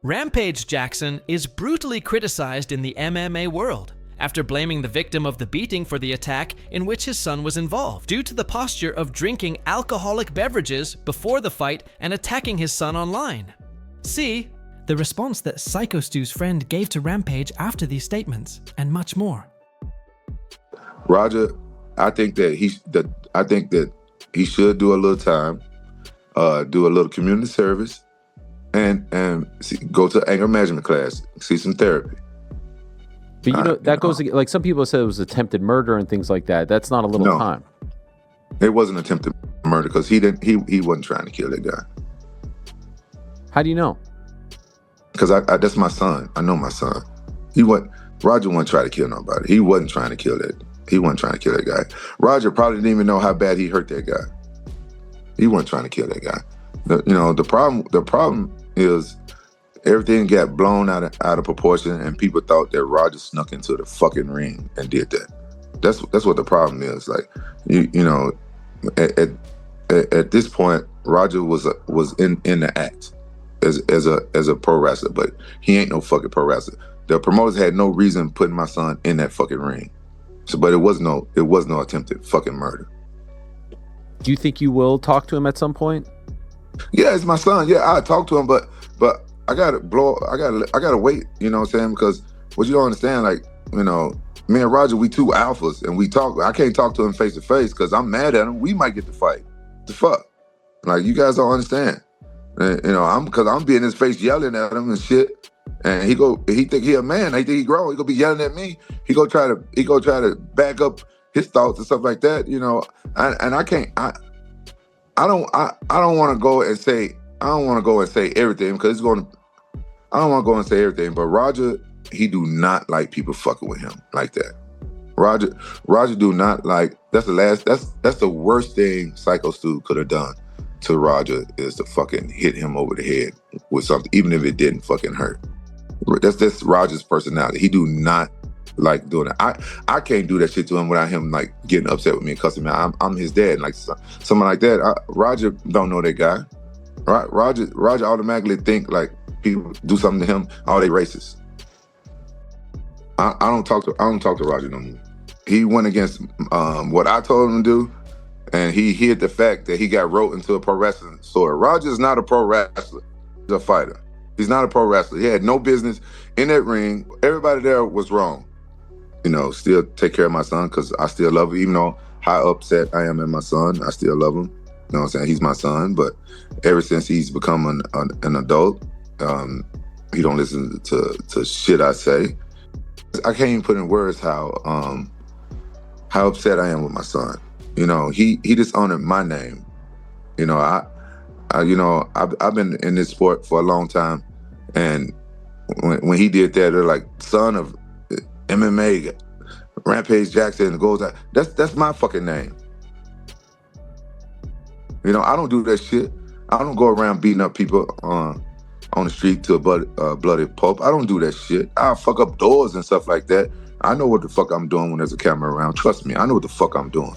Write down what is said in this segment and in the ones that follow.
Rampage Jackson is brutally criticized in the MMA world after blaming the victim of the beating for the attack in which his son was involved, due to the posture of drinking alcoholic beverages before the fight and attacking his son online. See the response that Psycho Stu's friend gave to Rampage after these statements, and much more. Roger, I think that he should do a little time, do a little community service, and go to anger management class, see some therapy. But that goes like some people said it was attempted murder and things like that. That's not a little time. It wasn't attempted murder because he wasn't trying to kill that guy. How do you know? Because that's my son. I know my son. Roger wasn't trying to kill nobody. He wasn't trying to kill that guy. Roger probably didn't even know how bad he hurt that guy. He wasn't trying to kill that guy. The problem is everything got blown out of proportion, and people thought that Roger snuck into the fucking ring and did that. That's what the problem is. Like, at this point, Roger was in the act as a pro wrestler, but he ain't no fucking pro wrestler. The promoters had no reason putting my son in that fucking ring. But it was no attempted fucking murder. Do you think you will talk to him at some point? Yeah, it's my son. Yeah, I talk to him, but I gotta wait. You know what I'm saying? Because what you don't understand, like, me and Roger, we two alphas, and we talk. I can't talk to him face to face because I'm mad at him. We might get to fight. The fuck? Like, you guys don't understand. Because I'm being in his face yelling at him and shit. And he think he a man. He think he grown. He gonna be yelling at me. He go try to back up his thoughts and stuff like that. And I can't. I don't want to go and say everything because it's going to. I don't want to go and say everything, but Roger, he do not like people fucking with him like that. Roger do not like. That's the worst thing Psycho Stu could have done to Roger, is to fucking hit him over the head with something, even if it didn't fucking hurt. That's Roger's personality. He do not like doing it. I can't do that shit to him without him like getting upset with me and cussing me. I'm his dad, and like someone like that. Roger don't know that guy. Roger automatically think like people do something to him, they racist. I don't talk to Roger no more. He went against what I told him to do, and he hid the fact that he got roped into a pro wrestling story. Roger's not a pro wrestler. He's a fighter. He's not a pro wrestler. He had no business in that ring. Everybody there was wrong. Still take care of my son because I still love him. Even though how upset I am at my son, I still love him. You know what I'm saying? He's my son. But ever since he's become an adult, he don't listen to shit I say. I can't even put in words how upset I am with my son. He dishonored my name. I've been in this sport for a long time, and when he did that, they're like, son of MMA, Rampage Jackson goes out. That's my fucking name. I don't do that shit. I don't go around beating up people on the street to a bloody pulp. I don't do that shit. I'll fuck up doors and stuff like that. I know what the fuck I'm doing when there's a camera around. Trust me, I know what the fuck I'm doing.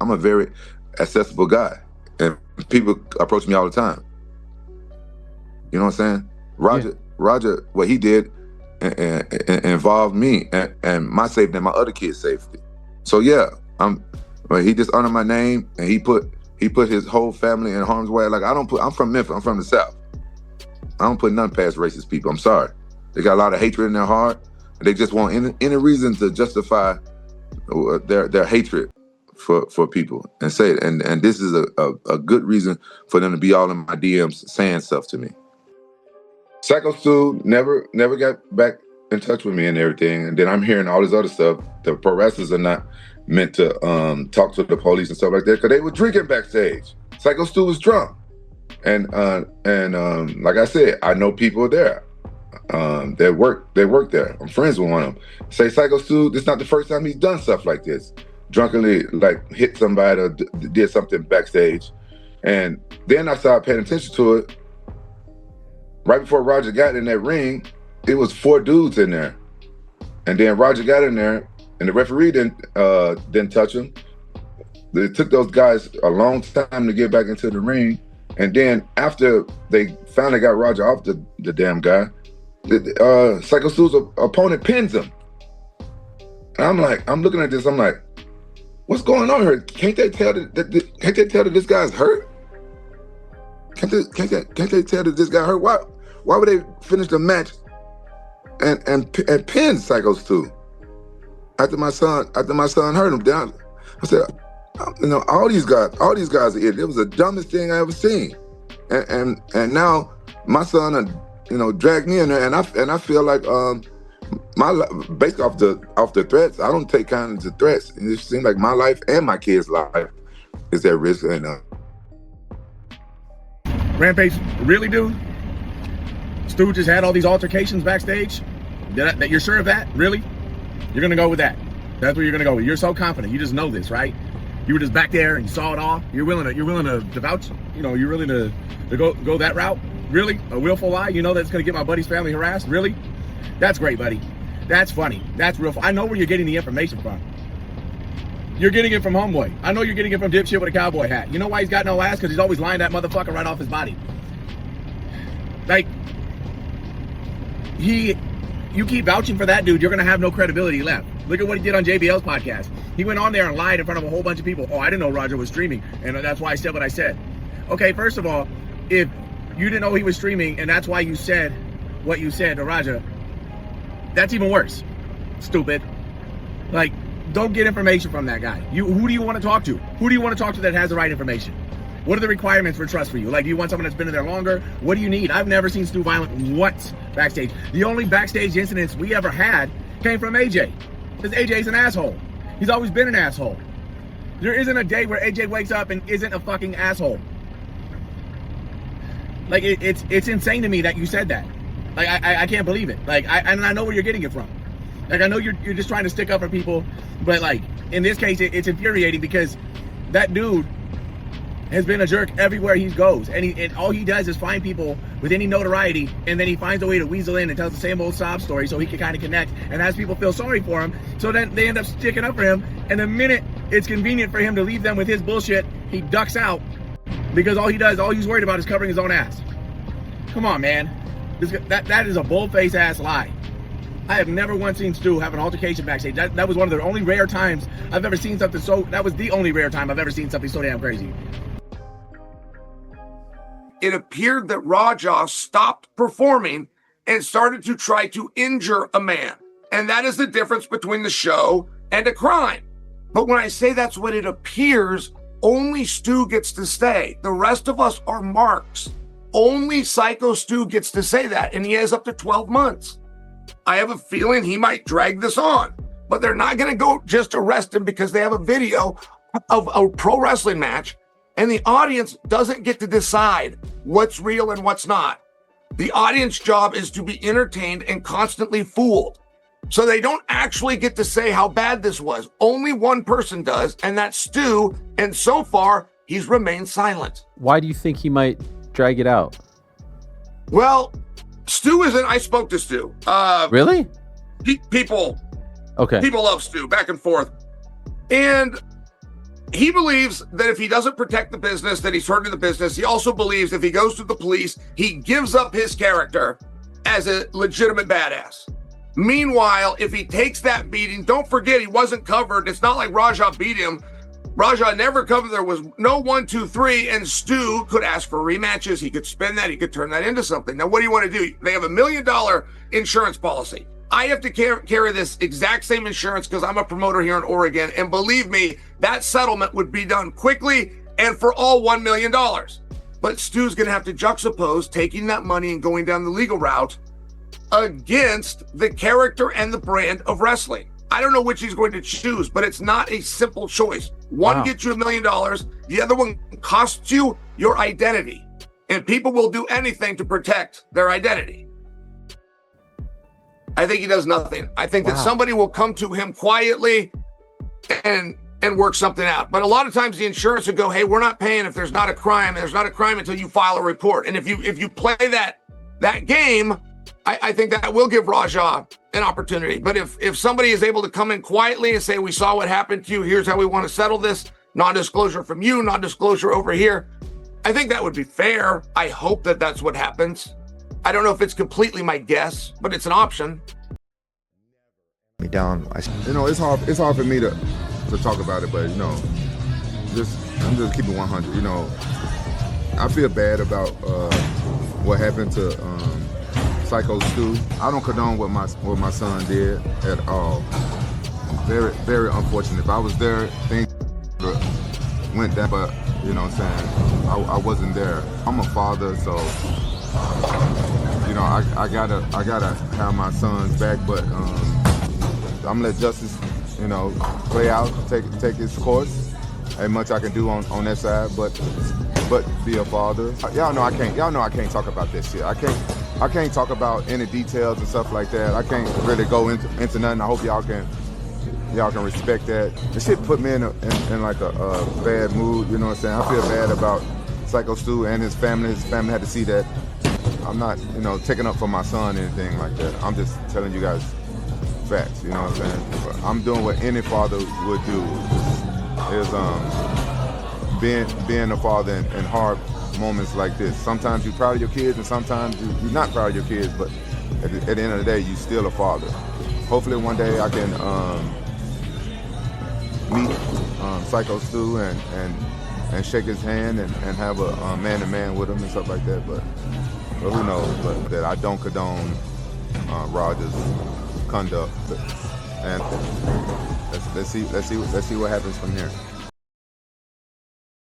I'm a very accessible guy, and people approach me all the time. You know what I'm saying? Roger, what he did involved me and my safety and my other kids' safety. So yeah, he dishonored my name, and he put his whole family in harm's way. Like, I'm from Memphis. I'm from the South. I don't put nothing past racist people. I'm sorry. They got a lot of hatred in their heart. They just want any reason to justify their hatred for people and say it. And this is a good reason for them to be all in my DMs saying stuff to me. Psycho Stu never got back in touch with me and everything. And then I'm hearing all this other stuff. The pro wrestlers are not meant to talk to the police and stuff like that because they were drinking backstage. Psycho Stu was drunk. And like I said, I know people there that work there. I'm friends with one of them. Say, Psycho Stu, this is not the first time he's done stuff like this. Drunkenly, like, hit somebody or did something backstage. And then I started paying attention to it. Right before Roger got in that ring, it was 4 dudes in there. And then Roger got in there, and the referee didn't touch him. It took those guys a long time to get back into the ring. And then after they finally got Roger off the damn guy, Psycho Stu's opponent pins him. And I'm looking at this, I'm like, what's going on here? Can't they tell that this guy's hurt? Can't they tell that this guy hurt? Why would they finish the match and pin Psycho Stu after my son hurt him down? I said, all these guys are idiots. It was the dumbest thing I ever seen. And now my son, dragged me in there, and I feel like based off the threats, I don't take kindly to threats. And it seems like my life and my kids' life is at risk. And Rampage, really, dude? Stu just had all these altercations backstage? That you're sure of that? Really? You're gonna go with that? That's what you're gonna go with. You're so confident. You just know this, right? You were just back there and you saw it all. You're willing to vouch. You're willing to go that route. Really? A willful lie? You know that's gonna get my buddy's family harassed? Really? That's great, buddy. That's funny. That's real. I know where you're getting the information from. You're getting it from homeboy. I know you're getting it from dipshit with a cowboy hat. You know why he's got no ass? Because he's always lying that motherfucker right off his body. Like, you keep vouching for that dude, you're gonna have no credibility left. Look at what he did on JBL's podcast. He went on there and lied in front of a whole bunch of people. Oh, I didn't know Roger was streaming, and that's why I said what I said. Okay, first of all, if you didn't know he was streaming and that's why you said what you said to Roger, that's even worse. Stupid. Like, don't get information from that guy. Who do you want to talk to? Who do you want to talk to that has the right information? What are the requirements for trust for you? Like, do you want someone that's been in there longer? What do you need? I've never seen Stu violent once backstage. The only backstage incidents we ever had came from AJ. Because AJ's an asshole. He's always been an asshole. There isn't a day where AJ wakes up and isn't a fucking asshole. Like, it's insane to me that you said that. Like, I can't believe it. Like, I know where you're getting it from. Like, I know you're just trying to stick up for people, but like, in this case, it's infuriating because that dude has been a jerk everywhere he goes, and all he does is find people with any notoriety, and then he finds a way to weasel in and tells the same old sob story so he can kind of connect and has people feel sorry for him. So then they end up sticking up for him, and the minute it's convenient for him to leave them with his bullshit, he ducks out because all he's worried about is covering his own ass. Come on, man. That is a bull-faced ass lie. I have never once seen Stu have an altercation backstage. That was one of the only rare times I've ever seen something so. That was the only rare time I've ever seen something so damn crazy. It appeared that Raja stopped performing and started to try to injure a man. And that is the difference between the show and a crime. But when I say that's what it appears, only Stu gets to stay. The rest of us are marks. Only Psycho Stu gets to say that, and he has up to 12 months. I have a feeling he might drag this on, but they're not going to go just arrest him because they have a video of a pro wrestling match, and the audience doesn't get to decide what's real and what's not. The audience job is to be entertained and constantly fooled. So they don't actually get to say how bad this was. Only one person does, and that's Stu, and so far, he's remained silent. Why do you think he might drag it out? Well, Stu isn't. I spoke to Stu. Really? People Okay. love Stu, back and forth. And he believes that if he doesn't protect the business, that he's hurting the business. He also believes if he goes to the police, he gives up his character as a legitimate badass. Meanwhile, if he takes that beating, don't forget he wasn't covered. It's not like Raja beat him. Raja never covered. There was no 1, 2, 3, and Stu could ask for rematches. He could spin that. He could turn that into something. Now, what do you want to do? They have $1 million insurance policy. I have to carry this exact same insurance because I'm a promoter here in Oregon. And believe me, that settlement would be done quickly and for all $1 million. But Stu's going to have to juxtapose taking that money and going down the legal route against the character and the brand of wrestling. I don't know which he's going to choose, but it's not a simple choice. One gets you $1 million. The other one costs you your identity. And people will do anything to protect their identity. I think he does nothing. I think that somebody will come to him quietly and work something out. But a lot of times the insurance will go, hey, we're not paying if there's not a crime. There's not a crime until you file a report. And if you play that game, I think that will give Raja an opportunity. But if somebody is able to come in quietly and say, we saw what happened to you, here's how we want to settle this, non-disclosure from you, non-disclosure over here, I think that would be fair. I hope that that's what happens. I don't know if it's completely my guess, but it's an option. Me down. You know, it's hard for me to talk about it, but you know, I'm just keeping 100. You know, I feel bad about what happened to Psycho Stu. I don't condone what my son did at all. Very, very unfortunate. If I was there, things went down, but you know what I'm saying, I wasn't there. I'm a father, so you know, I gotta have my son's back, but I'm gonna let justice, you know, play out, take its course. Ain't much I can do on that side, but be a father. Y'all know I can't talk about that shit. I can't talk about any details and stuff like that. I can't really go into nothing. I hope y'all can respect that. The shit put me in like a bad mood, you know what I'm saying? I feel bad about Psycho Stu and his family. His family had to see that. I'm not, you know, taking up for my son or anything like that. I'm just telling you guys facts, you know what I'm saying? But I'm doing what any father would do, is being a father in hard moments like this. Sometimes you're proud of your kids and sometimes you're not proud of your kids, but at the end of the day, you're still a father. Hopefully one day I can meet Psycho Stu and shake his hand and have a man-to-man with him and stuff like that, but who knows? But that I don't condone Roger's conduct, and let's see what happens from here.